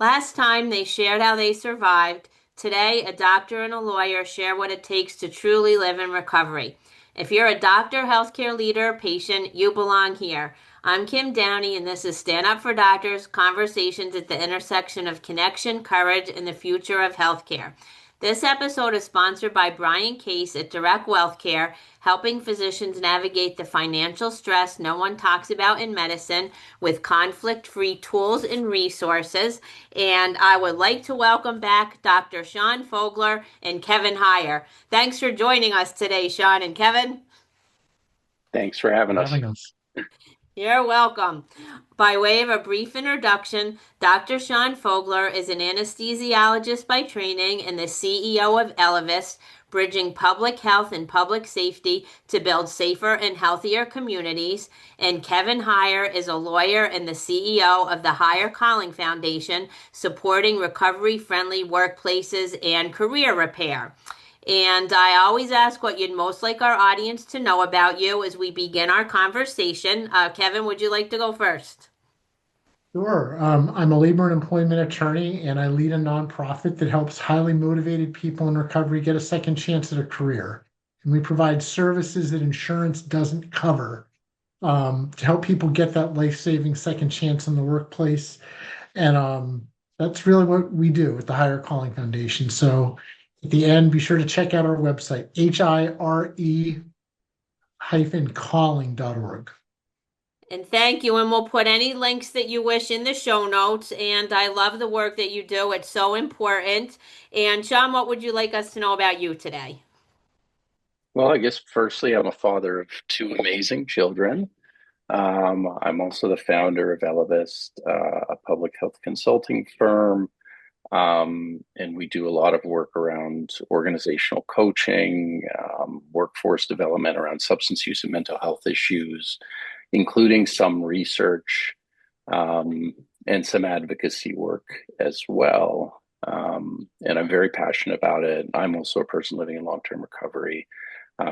Last time they shared how they survived. Today, a doctor and a lawyer share what it takes to truly live in recovery. If you're a doctor, healthcare leader, patient, you belong here. I'm Kim Downey, and this is Stand Up for Doctors Conversations at the Intersection of Connection, Courage, and the Future of Healthcare. This episode is sponsored by Brian Case at Direct Wealth Care, helping physicians navigate the financial stress no one talks about in medicine with conflict-free tools and resources. And I would like to welcome back Dr. Sean Fogler and Kevin Hyer. Thanks for joining us today, Sean and Kevin. Thanks for having us. Having us. You're welcome. By way of a brief introduction, Dr. Sean Fogler is an anesthesiologist by training and the CEO of Elevyst, bridging public health and public safety to build safer and healthier communities. And Kevin Hyer is a lawyer and the CEO of the Hyer Calling Foundation, supporting recovery-friendly workplaces and career repair. And I always ask what you'd most like our audience to know about you as we begin our conversation. Kevin, would you like to go first? Sure. I'm a labor and employment attorney, and I lead a nonprofit that helps highly motivated people in recovery get a second chance at a career. And we provide services that insurance doesn't cover to help people get that life-saving second chance in the workplace. And that's really what we do with the Hyer Calling Foundation. So at the end, be sure to check out our website, hire-calling.org. And thank you. And we'll put any links that you wish in the show notes. And I love the work that you do. It's so important. And Sean, what would you like us to know about you today? Well, I guess firstly, I'm a father of two amazing children. I'm also the founder of Elevyst, a public health consulting firm. And we do a lot of work around organizational coaching, workforce development around substance use and mental health issues, including some research and some advocacy work as well. And I'm very passionate about it. I'm also a person living in long-term recovery,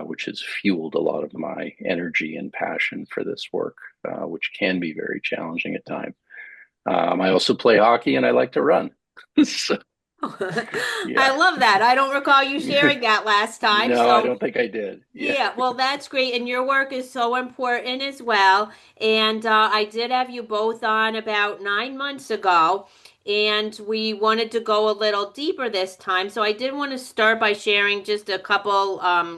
which has fueled a lot of my energy and passion for this work, which can be very challenging at times. I also play hockey and I like to run. So, yeah. I love that. I don't recall you sharing that last time. No, I So don't think I did. Yeah. yeah, well, that's great. And your work is so important as well. And I did have you both on about 9 months ago, and we wanted to go a little deeper this time. So I did want to start by sharing just a couple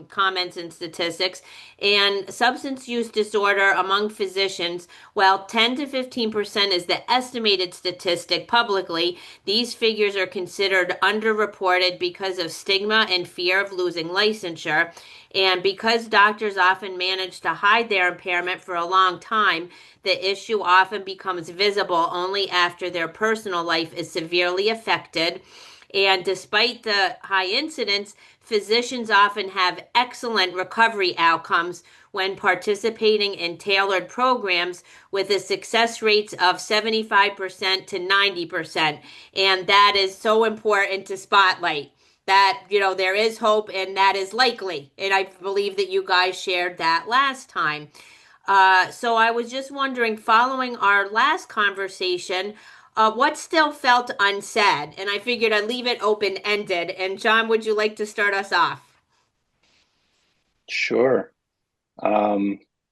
comments and statistics. And substance use disorder among physicians, while 10 to 15% is the estimated statistic publicly, these figures are considered underreported because of stigma and fear of losing licensure. And because doctors often manage to hide their impairment for a long time, the issue often becomes visible only after their personal life is severely affected. And despite the high incidence, physicians often have excellent recovery outcomes when participating in tailored programs with a success rates of 75% to 90%. And that is so important to spotlight that there is hope and that is likely, and I believe that you guys shared that last time. So I was just wondering, following our last conversation, what still felt unsaid? And I figured I'd leave it open ended. And John, would you like to start us off? Sure. Wow.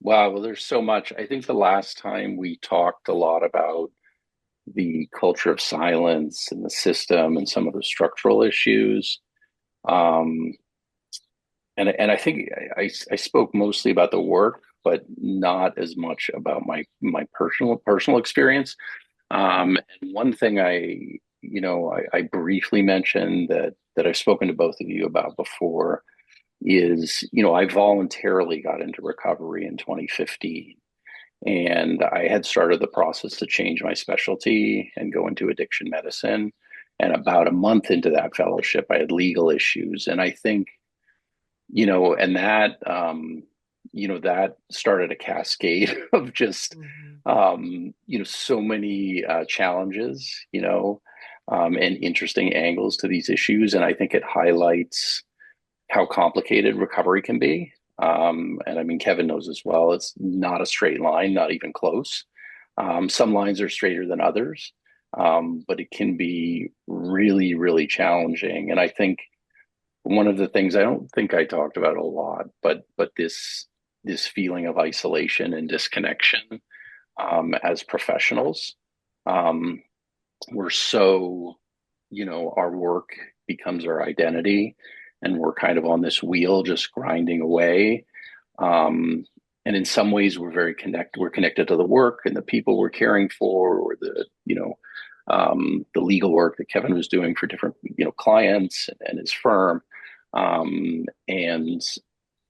Well, there's so much. I think the last time we talked a lot about the culture of silence and the system and some of the structural issues. Um, and I think I spoke mostly about the work, but not as much about my personal experience. And one thing I briefly mentioned that I've spoken to both of you about before is, I voluntarily got into recovery in 2015. And I had started the process to change my specialty and go into addiction medicine. And about a month into that fellowship, I had legal issues. And I think, and that started a cascade of just, Mhm. so many challenges, and interesting angles to these issues. And I think it highlights how complicated recovery can be. And I mean, Kevin knows as well, it's not a straight line, not even close. Some lines are straighter than others. but it can be really, really challenging. And I think one of the things I don't think I talked about a lot, but this feeling of isolation and disconnection as professionals. Um, we're so, our work becomes our identity, and we're kind of on this wheel just grinding away. Um, and in some ways, we're very connected. We're connected to the work and the people we're caring for, or the legal work that Kevin was doing for different, clients and his firm. And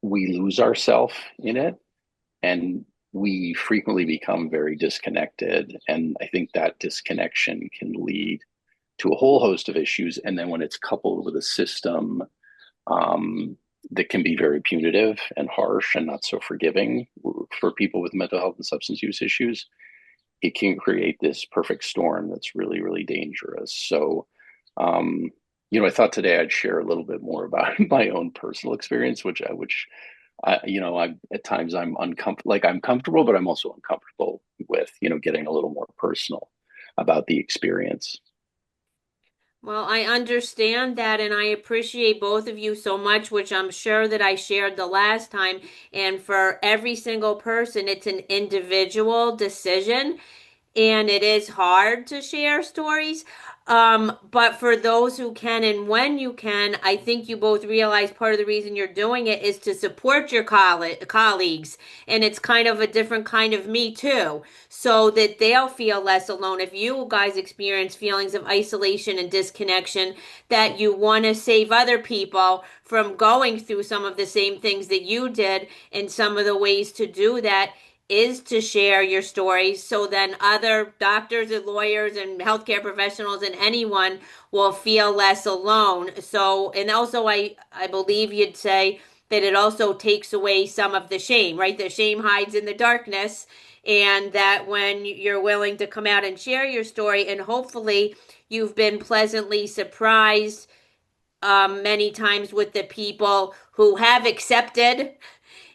we lose ourselves in it, and we frequently become very disconnected. And I think that disconnection can lead to a whole host of issues. And then when it's coupled with a system um, that can be very punitive and harsh and not so forgiving for people with mental health and substance use issues, it can create this perfect storm that's really, really dangerous. So, um, I thought today I'd share a little bit more about my own personal experience, I at times I'm uncomfortable, like I'm comfortable, but I'm also uncomfortable with, getting a little more personal about the experience. Well, I understand that, and I appreciate both of you so much, which I'm sure that I shared the last time. And for every single person, it's an individual decision, and it is hard to share stories. But for those who can and when you can, I think you both realize part of the reason you're doing it is to support your colleagues. And it's kind of a different kind of me too, so that they'll feel less alone. If you guys experience feelings of isolation and disconnection, that you want to save other people from going through some of the same things that you did, and some of the ways to do that is to share your story, so then other doctors and lawyers and healthcare professionals and anyone will feel less alone. So, and also I believe you'd say that it also takes away some of the shame, right? The shame hides in the darkness, and that when you're willing to come out and share your story, and hopefully you've been pleasantly surprised many times with the people who have accepted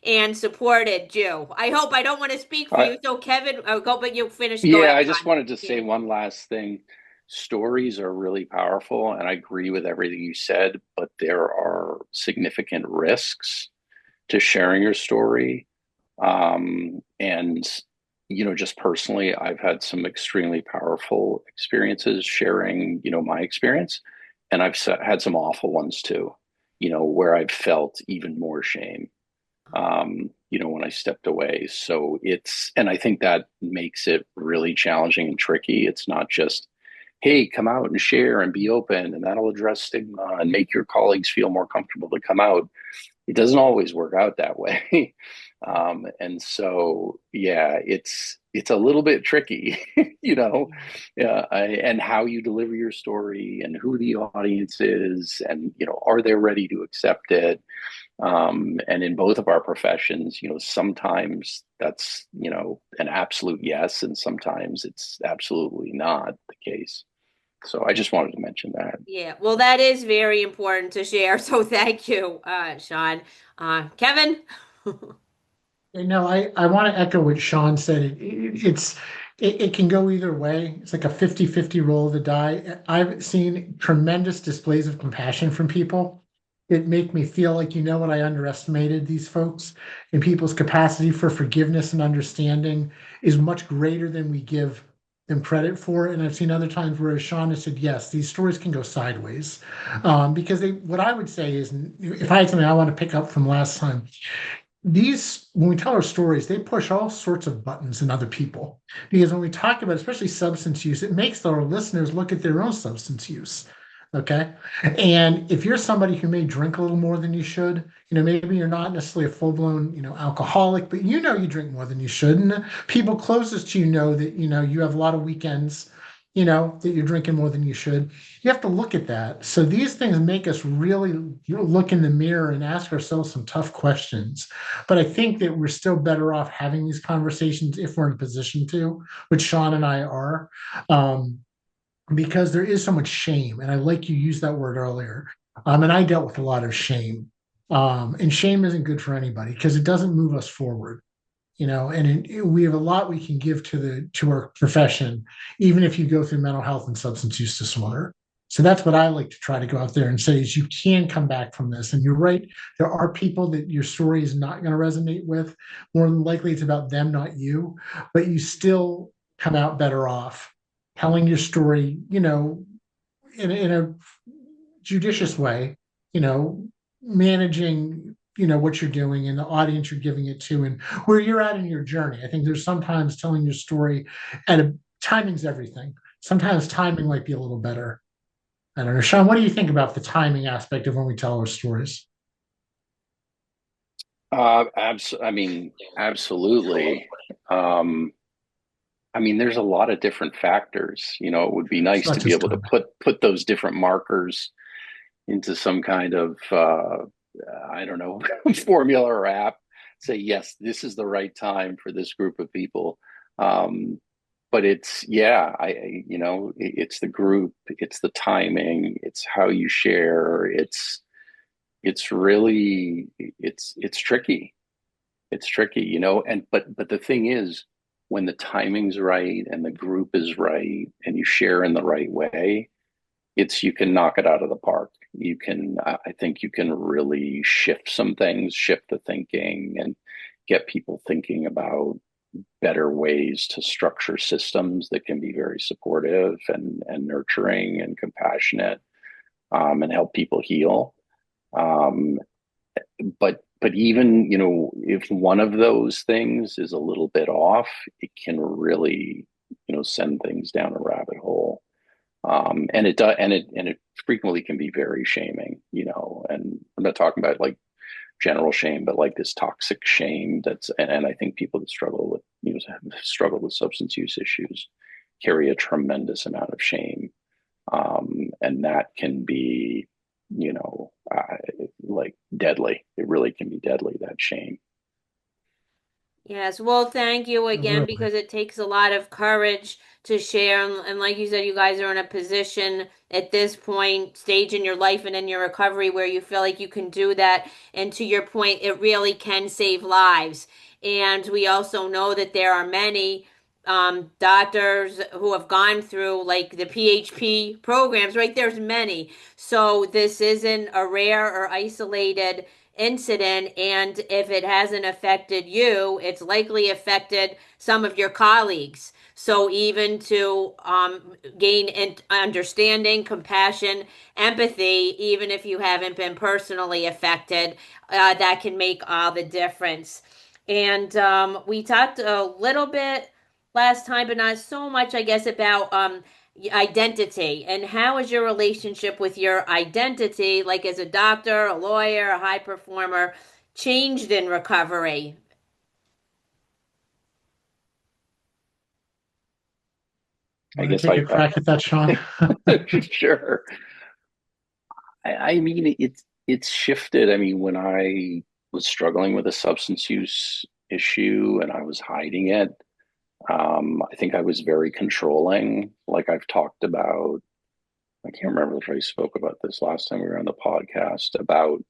and supported you. I hope I don't want to speak for I, you. So Kevin, I hope but you finish. Go yeah, ahead, I just Sean. wanted to say one last thing. Stories are really powerful, and I agree with everything you said, but there are significant risks to sharing your story. And, just personally, I've had some extremely powerful experiences sharing, my experience. And I've had some awful ones too, where I've felt even more shame, when I stepped away. So and I think that makes it really challenging and tricky. It's not just, hey, come out and share and be open, and that'll address stigma and make your colleagues feel more comfortable to come out. It doesn't always work out that way. And so, yeah, it's a little bit tricky, and how you deliver your story and who the audience is, and are they ready to accept it? And in both of our professions, sometimes that's an absolute yes, and sometimes it's absolutely not the case. So I just wanted to mention that. Yeah, well, that is very important to share. So thank you, Sean. Kevin. No, I want to echo what Sean said. It can go either way. It's like a 50-50 roll of the die. I've seen tremendous displays of compassion from people. It make me feel like, what, I underestimated these folks, and people's capacity for forgiveness and understanding is much greater than we give them credit for. And I've seen other times where, as Sean has said, yes, these stories can go sideways. Because what I would say is, if I had something I want to pick up from last time, when we tell our stories, they push all sorts of buttons in other people. Because when we talk about, especially substance use, it makes our listeners look at their own substance use. Okay. And if you're somebody who may drink a little more than you should, maybe you're not necessarily a full blown, alcoholic, but you drink more than you should. And people closest to know that, you have a lot of weekends, that you're drinking more than you should. You have to look at that. So these things make us really look in the mirror and ask ourselves some tough questions. But I think that we're still better off having these conversations if we're in a position to, which Sean and I are. Because there is so much shame, and I like you used that word earlier. And I dealt with a lot of shame, and shame isn't good for anybody because it doesn't move us forward. we have a lot we can give to our profession, even if you go through mental health and substance use disorder. So that's what I like to try to go out there and say is you can come back from this. And you're right, there are people that your story is not going to resonate with. More than likely, it's about them, not you, but you still come out better off telling your story, in a judicious way, managing, what you're doing and the audience you're giving it to and where you're at in your journey. I think there's sometimes telling your story timing's everything. Sometimes timing might be a little better. I don't know. Sean, what do you think about the timing aspect of when we tell our stories? I mean, absolutely. Um, I mean, there's a lot of different factors. It would be It's nice not to be just able to timing. put those different markers into some kind of I don't know formula or app. Say yes, this is the right time for this group of people. Um, but it's yeah, it's the group, it's the timing, it's how you share. It's really it's tricky. It's tricky, and but the thing is, when the timing's right and the group is right and you share in the right way, it's you can knock it out of the park. You can, I think you can really shift some things, shift the thinking, and get people thinking about better ways to structure systems that can be very supportive and nurturing and compassionate, and help people heal. Um, but even if one of those things is a little bit off, it can really send things down a rabbit hole. And it does, and it frequently can be very shaming, and I'm not talking about like general shame, but like this toxic shame and I think people that struggle with struggle with substance use issues carry a tremendous amount of shame, and that can be like deadly. It really can be deadly, that shame. Yes, well, thank you Oh, again really? because it takes a lot of courage to share. And like you said, you guys are in a position at this point, stage in your life and in your recovery where you feel like you can do that. And to your point, it really can save lives. And we also know that there are many doctors who have gone through like the PHP programs, right? There's many. So this isn't a rare or isolated incident, and if it hasn't affected you, it's likely affected some of your colleagues. So even to gain understanding, compassion, empathy, even if you haven't been personally affected, that can make all the difference. And we talked a little bit last time, but not so much, I guess, about identity and how is your relationship with your identity, like as a doctor, a lawyer, a high performer, changed in recovery? I Want to guess take a crack at that, Sean? sure. I mean, it's shifted. I mean, when I was struggling with a substance use issue and I was hiding it, I think I was very controlling. Like I've talked about, I can't remember if I spoke about this last time we were on the podcast about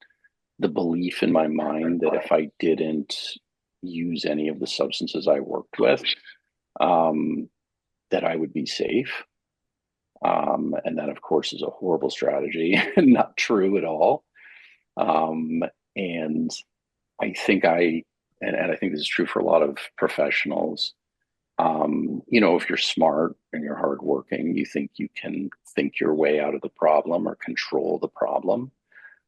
the belief in my mind that if I didn't use any of the substances I worked with, um, that I would be safe. And that, of course, is a horrible strategy and not true at all. Um, and I think and I think this is true for a lot of professionals. If you're smart and you're hardworking, you think you can think your way out of the problem or control the problem.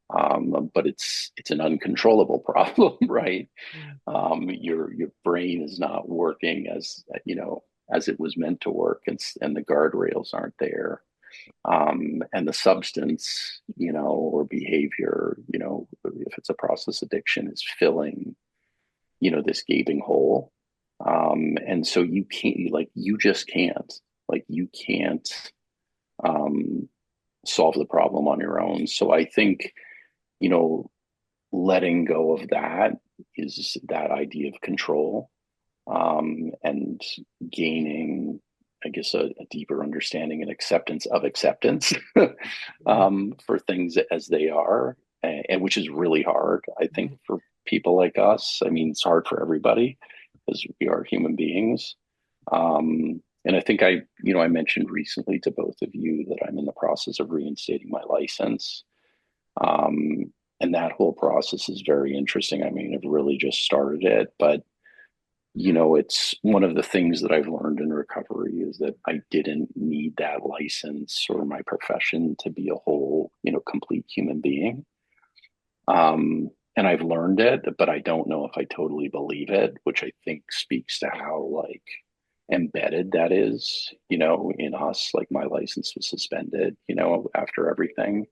But it's an uncontrollable problem, right? Your brain is not working as it was meant to work, and the guardrails aren't there. And the substance, or behavior, if it's a process addiction, is filling, this gaping hole. And so you just can't, you can't um, solve the problem on your own. So I think, you know, letting go of that is that idea of control, and gaining, I guess, a deeper understanding and acceptance of acceptance, for things as they are, and which is really hard, I think, for people like us. I mean, it's hard for everybody as we are human beings. And I think I mentioned recently to both of you that I'm in the process of reinstating my license. And that whole process is very interesting. I mean, I've really just started it, but it's one of the things that I've learned in recovery is that I didn't need that license or my profession to be a whole, complete human being. And I've learned it, but I don't know if I totally believe it, which I think speaks to how like embedded that is, in us. Like my license was suspended, after everything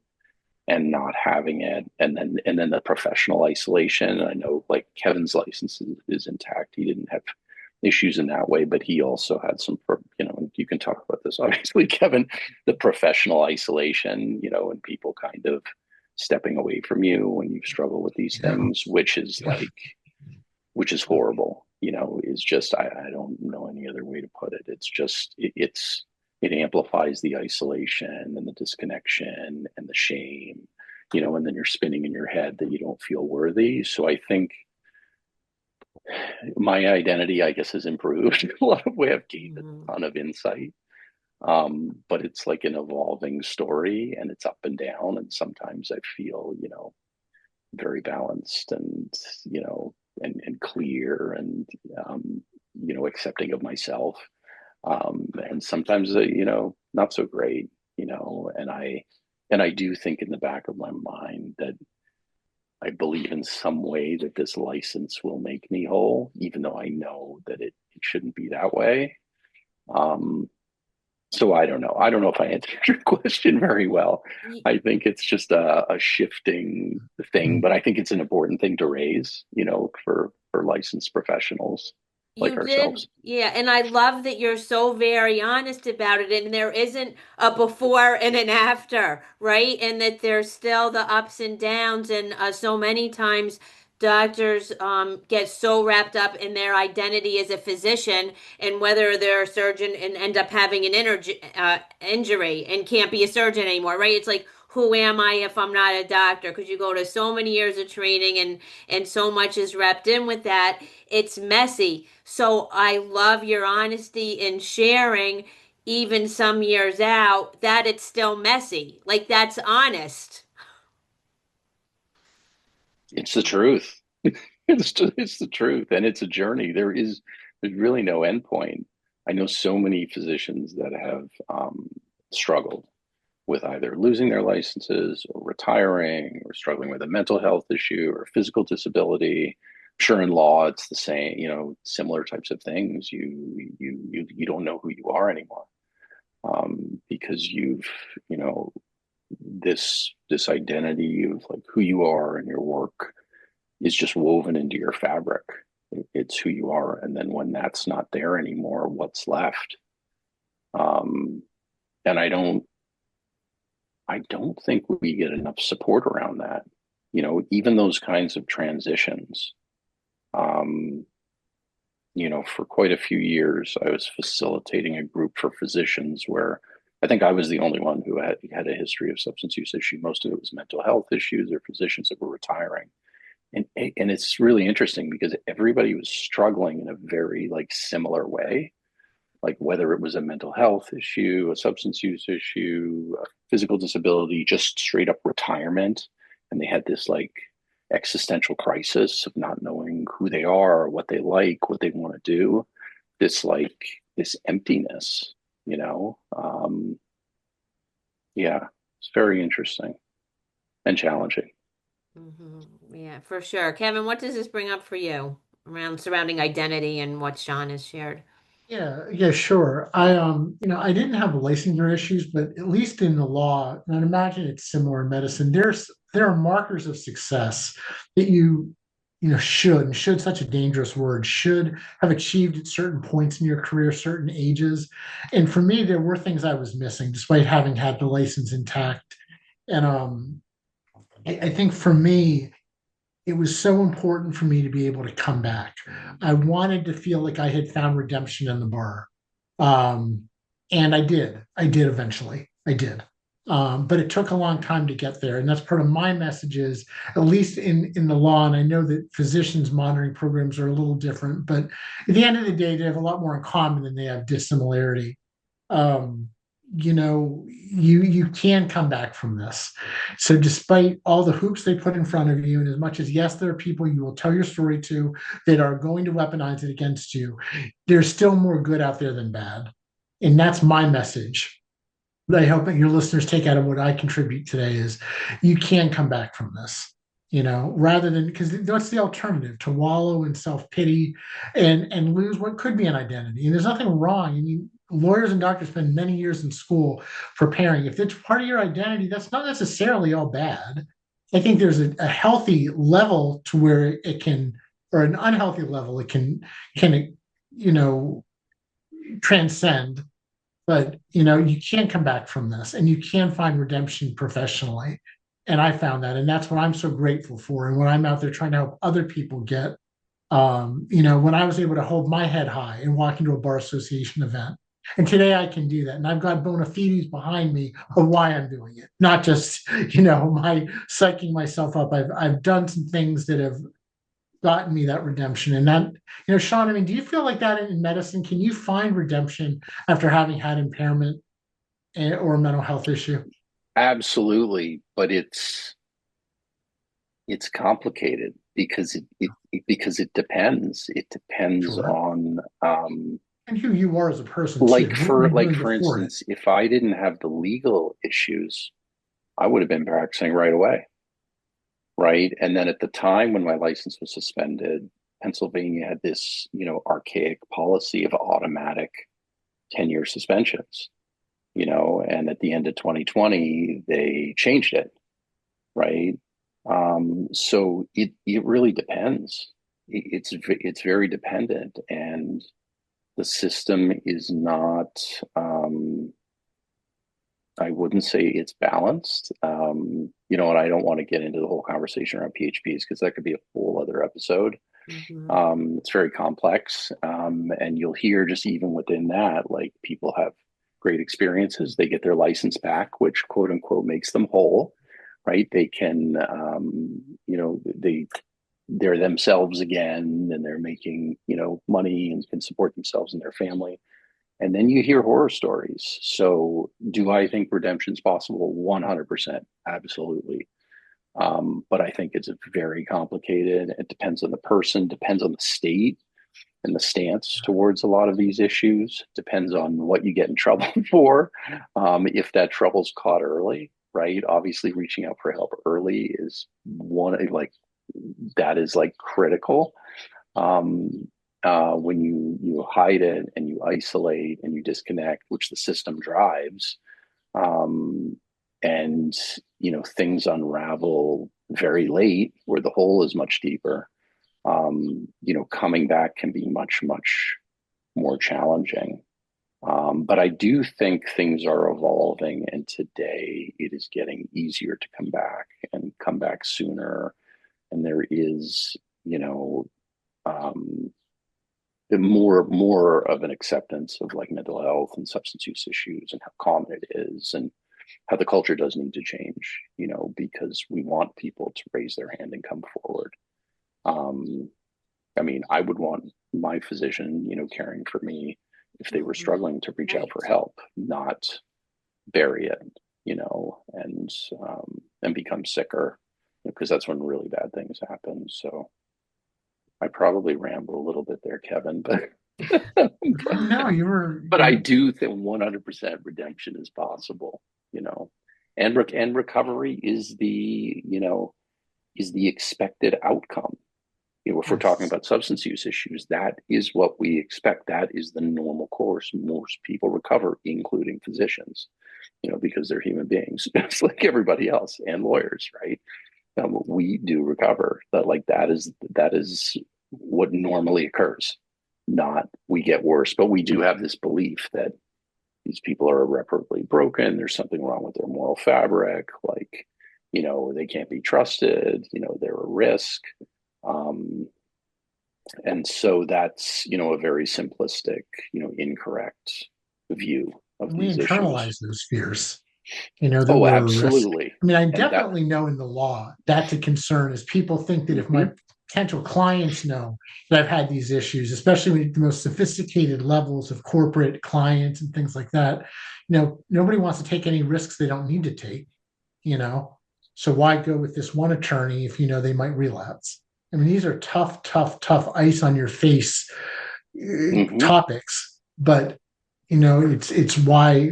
and not having it. And then the professional isolation. I know like Kevin's license is intact. He didn't have issues in that way, but he also had some, and you can talk about this, obviously, Kevin, the professional isolation, and people kind of stepping away from you when you struggle with these Yeah. things, which is which is horrible, is just, I don't know any other way to put it. It's just, it amplifies the isolation and the disconnection and the shame, and then you're spinning in your head that you don't feel worthy. So I think my identity, I guess, has improved in a lot of ways. I've gained a ton of insight. But it's like an evolving story and it's up and down. And sometimes I feel, very balanced and, and clear and, accepting of myself. And sometimes, not so great, and I do think in the back of my mind that I believe in some way that this license will make me whole, even though I know that it shouldn't be that way. Um, so I don't know. I don't know if I answered your question very well. I think it's just a shifting thing, but I think it's an important thing to raise, for licensed professionals like You did, ourselves. yeah, and I love that you're so very honest about it, and there isn't a before and an after, right? And that there's still the ups and downs, and so many times doctors get so wrapped up in their identity as a physician, and whether they're a surgeon and end up having an injury and can't be a surgeon anymore, right? It's like, who am I if I'm not a doctor? Because you go to so many years of training, and so much is wrapped in with that. It's messy. So I love your honesty in sharing, even some years out, that it's still messy. Like that's honest. It's the truth. It's the truth, and it's a journey. There's really no end point. I know so many physicians that have struggled with either losing their licenses or retiring or struggling with a mental health issue or physical disability. I'm sure in law it's the same, similar types of things. You don't know who you are anymore, because you've, this identity of like who you are and your work is just woven into your fabric. It's who you are, and then when that's not there anymore, what's left? Um, and I don't think we get enough support around that. Even those kinds of transitions. Um, for quite a few years, I was facilitating a group for physicians where I think I was the only one who had a history of substance use issue. Most of it was mental health issues or physicians that were retiring. And it's really interesting because everybody was struggling in a very like similar way, like whether it was a mental health issue, a substance use issue, a physical disability, just straight up retirement. And they had this like existential crisis of not knowing who they are, what they like, what they want to do, this emptiness, you know? Yeah, it's very interesting and challenging. Yeah, for sure. Kevin, what does this bring up for you around surrounding identity and what Sean has shared? Yeah, sure. I didn't have licensure issues, but at least in the law, and I imagine it's similar in medicine, there are markers of success that should such a dangerous word, should have achieved at certain points in your career, certain ages. And for me, there were things I was missing despite having had the license intact. And I think for me, it was so important for me to be able to come back. I wanted to feel like I had found redemption in the bar. Um, and I did. I did eventually. I did. But it took a long time to get there. And that's part of my message is, at least in the law, and I know that physicians monitoring programs are a little different, but at the end of the day, they have a lot more in common than they have dissimilarity. um, you can come back from this. So despite all the hoops they put in front of you, and as much as yes, there are people you will tell your story to that are going to weaponize it against you, there's still more good out there than bad. And that's my message that I hope that your listeners take out of what I contribute today is you can come back from this, rather than, because what's the alternative? To wallow in self-pity and lose what could be an identity. And there's nothing wrong. I mean, lawyers and doctors spend many years in school preparing. If it's part of your identity, that's not necessarily all bad. I think there's a healthy level to where it can, or an unhealthy level it can you know transcend. But you can come back from this, and you can find redemption professionally. And I found that, and that's what I'm so grateful for. And when I'm out there trying to help other people get, when I was able to hold my head high and walk into a bar association event, and today I can do that, and I've got bona fides behind me of why I'm doing it, not just my psyching myself up. I've done some things that have gotten me that redemption. And that, Sean, I mean, do you feel like that in medicine? Can you find redemption after having had impairment or a mental health issue? Absolutely, but it's complicated because it depends. It depends Sure. on And who you are as a person too. like What were for you like doing for before it? instance, if I didn't have the legal issues, I would have been practicing right away, right? And then at the time when my license was suspended, Pennsylvania had this, archaic policy of automatic 10-year suspensions, and at the end of 2020, they changed it, right? So it really depends. It's very dependent, and the system is not. I wouldn't say it's balanced. And I don't want to get into the whole conversation around PHPs because that could be a whole other episode. Mhm. It's very complex, and you'll hear just even within that, like people have great experiences. They get their license back, which quote unquote makes them whole, right? They can, they're themselves again, and they're making money and can support themselves and their family. And then you hear horror stories. So, do I think redemption's possible? 100%, absolutely. But I think it's very complicated. It depends on the person, depends on the state and the stance towards a lot of these issues, depends on what you get in trouble for. If that trouble's caught early, right? Obviously, reaching out for help early is that is like critical. Um, when you hide it and you isolate and you disconnect, which the system drives, um, and things unravel very late where the hole is much deeper. Coming back can be much more challenging. But I do think things are evolving, and today it is getting easier to come back and come back sooner. And there is, um, more of an acceptance of like mental health and substance use issues and how common it is, and how the culture does need to change, because we want people to raise their hand and come forward. Um, I mean, I would want my physician, caring for me if they were Mhm. struggling to reach out Right. for help, not bury it, and become sicker, because that's when really bad things happen. So I probably ramble a little bit there, Kevin, but No, you were but I do think 100% redemption is possible, you know, and recovery is the expected outcome. If we're talking yes. about substance use issues, that is what we expect. That is the normal course. Most people recover, including physicians, because they're human beings, it's like everybody else, and lawyers, right? We do recover. That is what normally occurs. Not we get worse, but we do have this belief that these people are irreparably broken. There's something wrong with their moral fabric. Like, they can't be trusted. They're a risk. Um, and so that's, a very simplistic, incorrect view of We these issues. internalize those fears. There Oh, were risks. absolutely. I mean, I And that, definitely know in the law that's a concern is people think that if my mhm, potential clients know that I've had these issues, especially with the most sophisticated levels of corporate clients and things like that, nobody wants to take any risks they don't need to take, you know. So why go with this one attorney if they might relapse? I mean, these are tough, tough, tough ice on your face mhm, topics, but it's why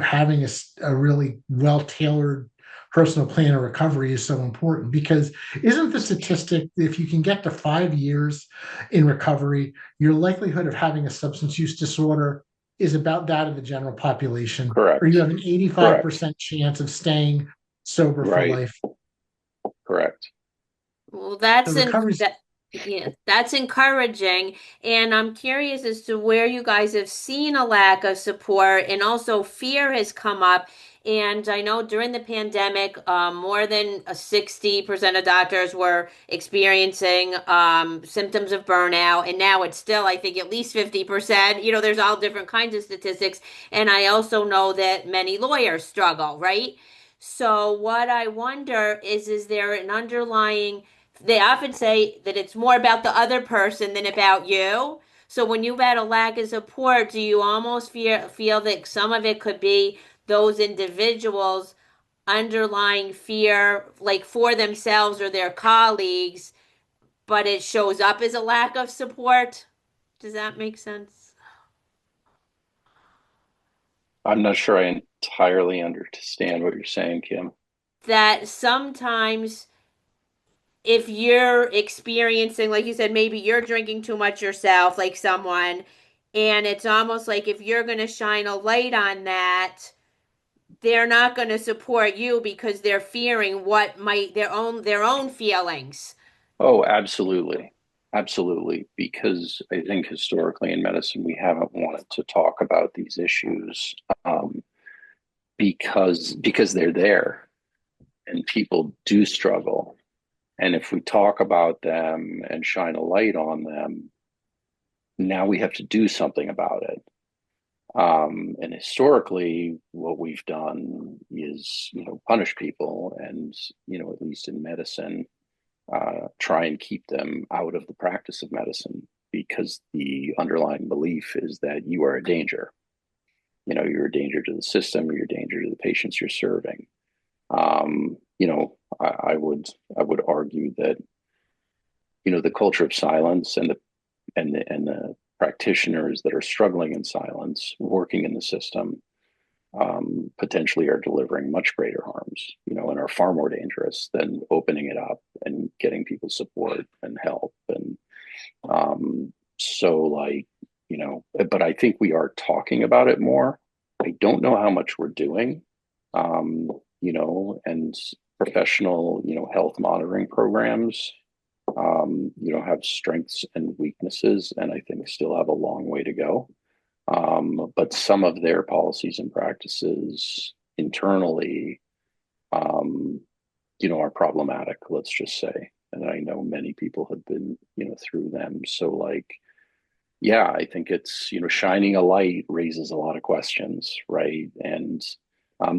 having a really well tailored personal plan of recovery is so important because isn't the statistic if you can get to 5 years in recovery, your likelihood of having a substance use disorder is about that of the general population, or you correct, have an correct, 85% chance of staying sober for right, life. correct. Well, So recovery. yeah, that's encouraging. And I'm curious as to where you guys have seen a lack of support and also fear has come up. And I know during the pandemic, more than 60% of doctors were experiencing symptoms of burnout. And now it's still, I think, at least 50%. There's all different kinds of statistics. And I also know that many lawyers struggle, right? So what I wonder is there an underlying, they often say that it's more about the other person than about you. So when you've had a lack of support, do you almost feel that some of it could be those individuals underlying fear like for themselves or their colleagues, but it shows up as a lack of support? Does that make sense? I'm not sure I entirely understand what you're saying, Kim. That sometimes if you're experiencing, like you said, maybe you're drinking too much yourself, like someone, and it's almost like if you're going to shine a light on that, they're not going to support you because they're fearing what might their own feelings. Oh, absolutely. Absolutely. Because I think historically in medicine, we haven't wanted to talk about these issues um, because they're there and people do struggle. And if we talk about them and shine a light on them, now we have to do something about it. And historically, what we've done is, punish people and, at least in medicine, try and keep them out of the practice of medicine because the underlying belief is that you are a danger. You're a danger to the system, you're a danger to the patients you're serving. I would argue that the culture of silence and the practitioners that are struggling in silence, working in the system, potentially are delivering much greater harms, and are far more dangerous than opening it up and getting people support and help. And so, like, but I think we are talking about it more. I don't know how much we're doing, and professional, health monitoring programs, have strengths and weaknesses, and I think still have a long way to go. But some of their policies and practices internally, um, are problematic, let's just say. And I know many people have been, through them. So, like, yeah, I think it's, shining a light raises a lot of questions, right? And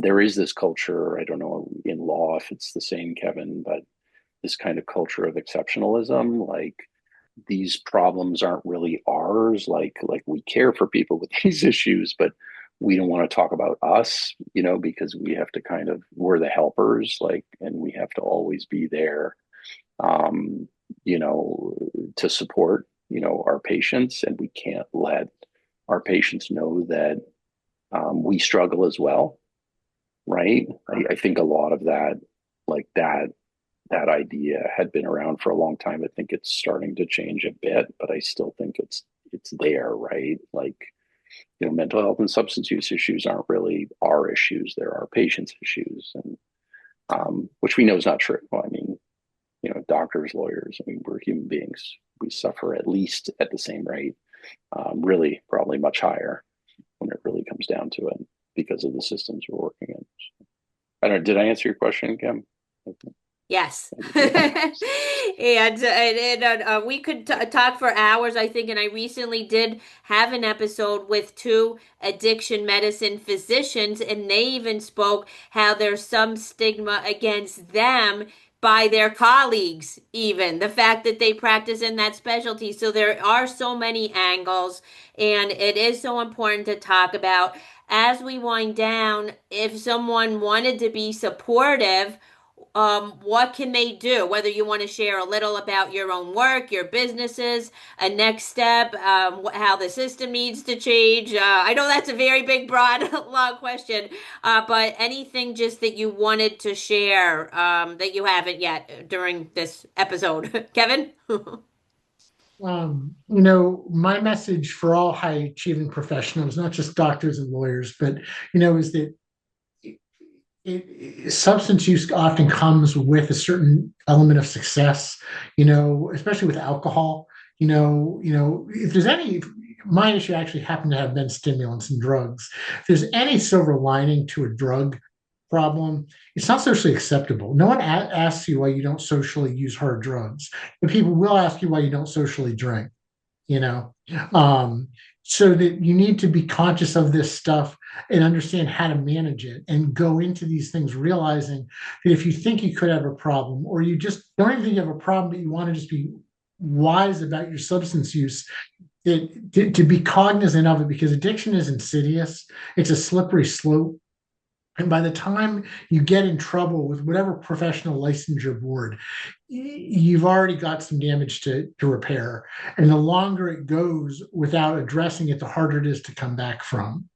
there is this culture, I don't know in law if it's the same, Kevin, but this kind of culture of exceptionalism, like these problems aren't really ours, like we care for people with these issues, but we don't want to talk about us, because we have to kind of, we're the helpers, like, and we have to always be there, um you know to support our patients, and we can't let our patients know that we struggle as well, right? I think a lot of that, like that idea had been around for a long time. I think it's starting to change a bit, but I still think it's there, right? Like, mental health and substance use issues aren't really our issues; they're our patients' issues, and which we know is not true. Well, I mean, doctors, lawyers. I mean, we're human beings. We suffer at least at the same rate. Really, probably much higher when it really comes down to it because of the systems we're working in. I don't know. Did I answer your question, Kim? Yes. Yeah. And we could talk for hours, I think. And I recently did have an episode with two addiction medicine physicians, and they even spoke how there's some stigma against them by their colleagues, even the fact that they practice in that specialty. So there are so many angles, and it is so important to talk about. As we wind down, if someone wanted to be supportive, what can they do? Whether you want to share a little about your own work, your businesses, a next step, how the system needs to change. I know that's a very big, broad, long question, but anything just that you wanted to share that you haven't yet during this episode, Kevin? My message for all high achieving professionals, not just doctors and lawyers, but is that substance use often comes with a certain element of success, especially with alcohol. If there's any, my issue actually happened to have been stimulants and drugs. If there's any silver lining to a drug problem, it's not socially acceptable. No one asks you why you don't socially use hard drugs, but people will ask you why you don't socially drink you know um so that you need to be conscious of this stuff and understand how to manage it and go into these things realizing that if you think you could have a problem or you just don't even think you have a problem but you want to just be wise about your substance use, to be cognizant of it, because addiction is insidious. It's a slippery slope, and by the time you get in trouble with whatever professional licensure board, you've already got some damage to repair. And the longer it goes without addressing it, the harder it is to come back from.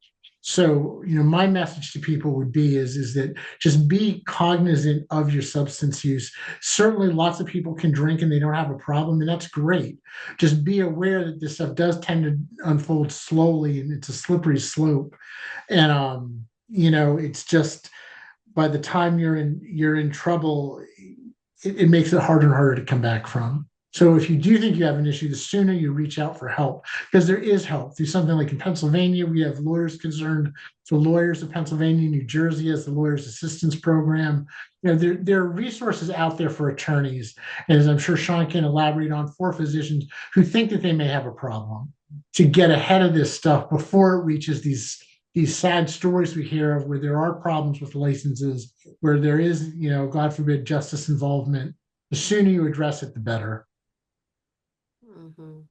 So, my message to people would be is that just be cognizant of your substance use. Certainly lots of people can drink and they don't have a problem, and that's great. Just be aware that this stuff does tend to unfold slowly and it's a slippery slope. And it's just by the time you're in trouble, it makes it harder and harder to come back from. So if you do think you have an issue, the sooner you reach out for help, because there is help through something like in Pennsylvania, we have lawyers concerned. So lawyers of Pennsylvania, New Jersey has the lawyers assistance program. There are resources out there for attorneys, and as I'm sure Sean can elaborate on, for physicians who think that they may have a problem, to get ahead of this stuff before it reaches these sad stories we hear of where there are problems with licenses, where there is, God forbid, justice involvement. The sooner you address it, the better. Mm-hmm.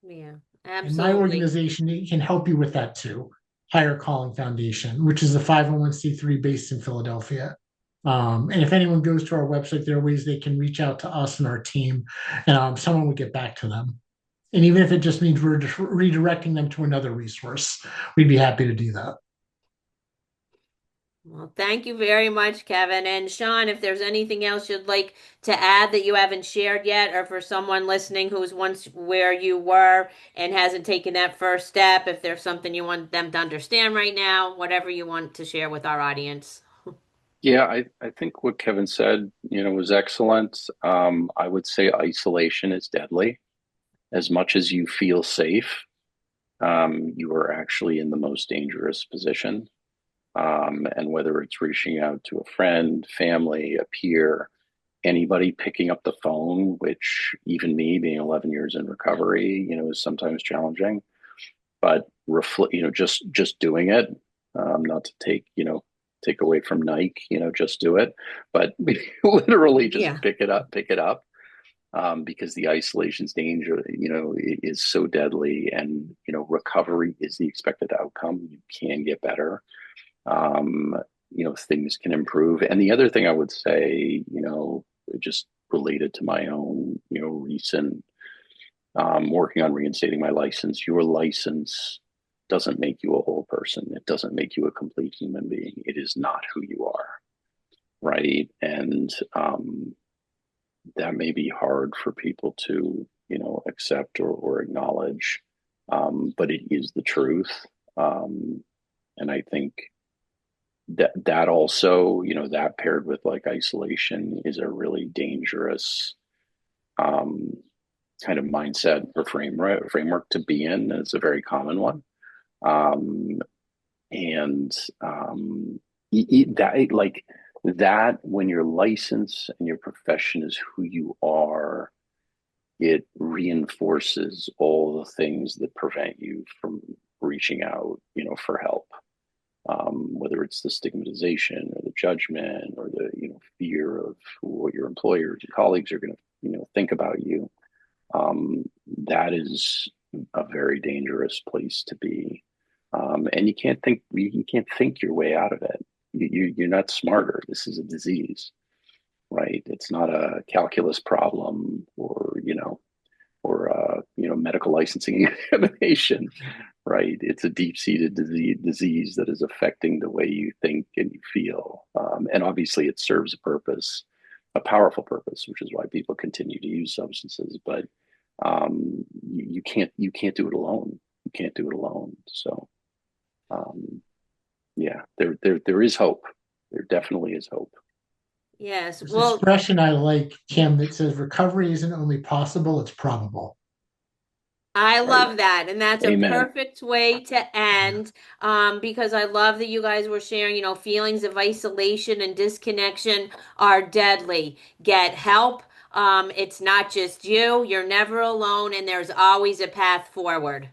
Yeah, And my absolutely. organization can help you with that too. Hyer Calling Foundation, which is a 501c3 based in Philadelphia. And if anyone goes to our website, there are ways they can reach out to us and our team, and someone will get back to them. And even if it just means we're just redirecting them to another resource, we'd be happy to do that. Well, thank you very much, Kevin. And Sean, if there's anything else you'd like to add that you haven't shared yet, or for someone listening who's once where you were and hasn't taken that first step, if there's something you want them to understand right now, whatever you want to share with our audience. Yeah, I think what Kevin said, was excellent. I would say isolation is deadly. As much as you feel safe, you are actually in the most dangerous position. And whether it's reaching out to a friend, family, a peer, anybody picking up the phone, which even me being 11 years in recovery, is sometimes challenging, but just doing it, not to take away from Nike, just do it, but literally just Yeah. pick it up, because the isolation's danger, is so deadly, and recovery is the expected outcome. You can get better. um, things can improve. And the other thing I would say, just related to my own, recent working on reinstating my license, your license doesn't make you a whole person. It doesn't make you a complete human being. It is not who you are, right? And that may be hard for people to, accept or acknowledge, but it is the truth. And I think that also, that paired with like isolation is a really dangerous um, kind of mindset or framework to be in. It's a very common one. Um, and that, like, that when your license and your profession is who you are, it reinforces all the things that prevent you from reaching out, for help. Whether it's the stigmatization or the judgment or the fear of what your employers, your colleagues are going to think about you. That is a very dangerous place to be, and you can't think your way out of it. You're not smarter. This is a disease, right? It's not a calculus problem or medical licensing examination, right? It's a deep-seated disease that is affecting the way you think and you feel, and obviously it serves a purpose, a powerful purpose, which is why people continue to use substances. But you can't do it alone. You can't do it alone. So yeah, there is hope. There definitely is hope. Yes. This Well, expression I like, Kim, that says recovery isn't only possible, it's probable. I Right. love that. And that's a Amen. perfect way to Yeah. end, because I love that you guys were sharing, feelings of isolation and disconnection are deadly. Get help. It's not just you. You're never alone, and there's always a path forward.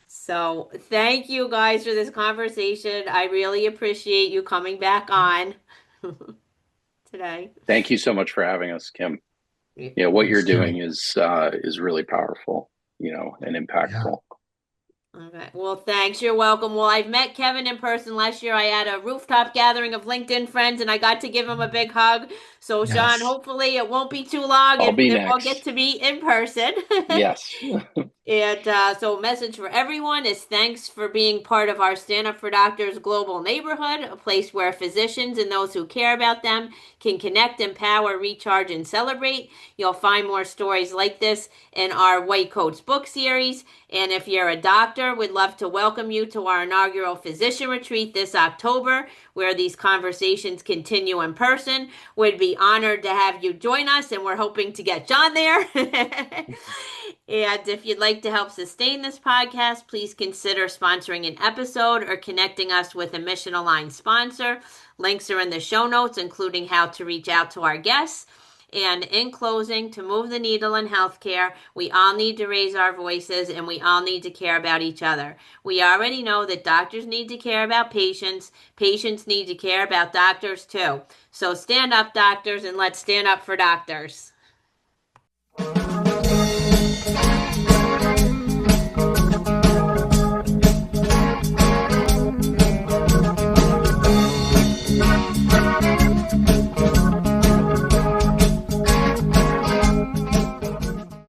So, thank you guys for this conversation. I really appreciate you coming back on today. Thank you so much for having us, Kim. Yeah, what you're Thanks, doing Kim. is really powerful, and Yeah. impactful. Okay. Well, thanks. You're welcome. Well, I've met Kevin in person last year. I had a rooftop gathering of LinkedIn friends and I got to give him a big hug. So, Sean, Yes. hopefully it won't be too long I'll be and we'll get next. to meet in person. Yes. And so, a message for everyone is thanks for being part of our Stand Up for Doctors global neighborhood, a place where physicians and those who care about them can connect, empower, recharge, and celebrate. You'll find more stories like this in our White Coats book series. And if you're a doctor, we'd love to welcome you to our inaugural physician retreat this October, where these conversations continue in person. We'd be honored to have you join us, and we're hoping to get John there. And if you'd like to help sustain this podcast, please consider sponsoring an episode or connecting us with a mission aligned sponsor. Links are in the show notes, including how to reach out to our guests. And in closing, to move the needle in healthcare, we all need to raise our voices and we all need to care about each other. We already know that doctors need to care about patients, patients need to care about doctors too. So stand up, doctors, and let's stand up for doctors.